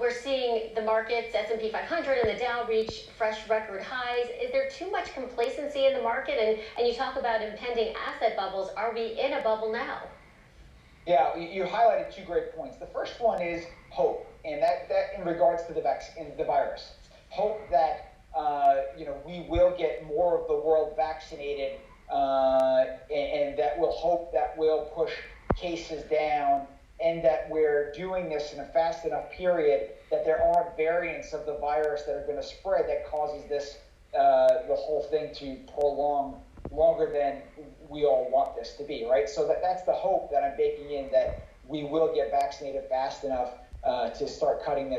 we're seeing the markets, S&P 500 and the Dow reach fresh record highs. Is there too much complacency in the market? And you talk about impending asset bubbles. Are we in a bubble now? Yeah, you highlighted two great points. The first one is hope, and that in regards to the virus. Hope that we will get more of the world vaccinated, and that will push cases down, and that we're doing this in a fast enough period that there aren't variants of the virus that are going to spread that causes this the whole thing to prolong longer than we all want this to be, right? So that's the hope that I'm baking in, that we will get vaccinated fast enough to start cutting the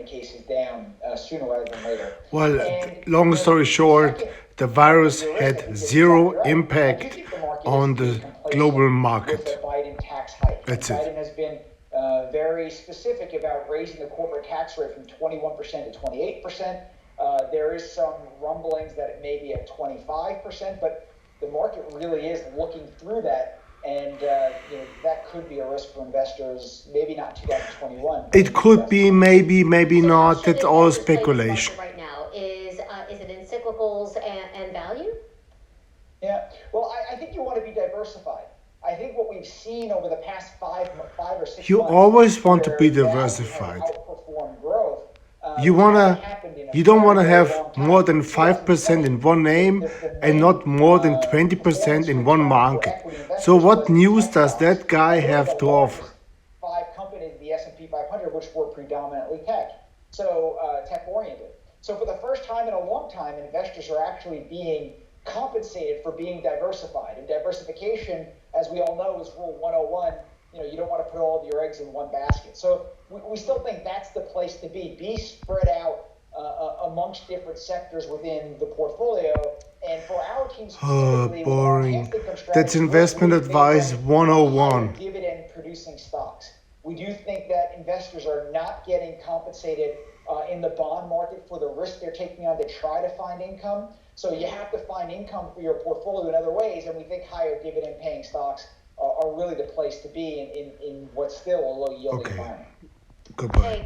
cases down sooner rather than later. Well, long story short, the virus had zero impact on the global market. With the Biden tax hike. That's it. Biden has been very specific about raising the corporate tax rate from 21% to 28%. There is some rumblings that it may be at 25%, but the market really is looking through that, and that could be a risk for investors. Maybe not 2021. It could be, maybe not. That's all speculation. Right now is it in cyclicals and value? Yeah. Well, I think you want to be diversified. I think what we've seen over the past five or 6 months. You always want to be diversified. Outperform growth. You don't want to have more than 5% in one name and not more than 20% in one market. So what news does that guy have to offer? 5 companies in the S&P 500, which were predominantly tech-oriented. So for the first time in a long time, investors are actually being compensated for being diversified. And diversification, as we all know, is Rule 101. You don't want to put all of your eggs in one basket. So we still think that's the place to be. Be spread out amongst different sectors within the portfolio. And for our team specifically, boring. That's investment advice 101. Dividend-producing stocks. We do think that investors are not getting compensated in the bond market for the risk they're taking on to try to find income. So you have to find income for your portfolio in other ways, and we think higher dividend-paying stocks are really the place to be in what's still a low-yield environment. Goodbye. Great.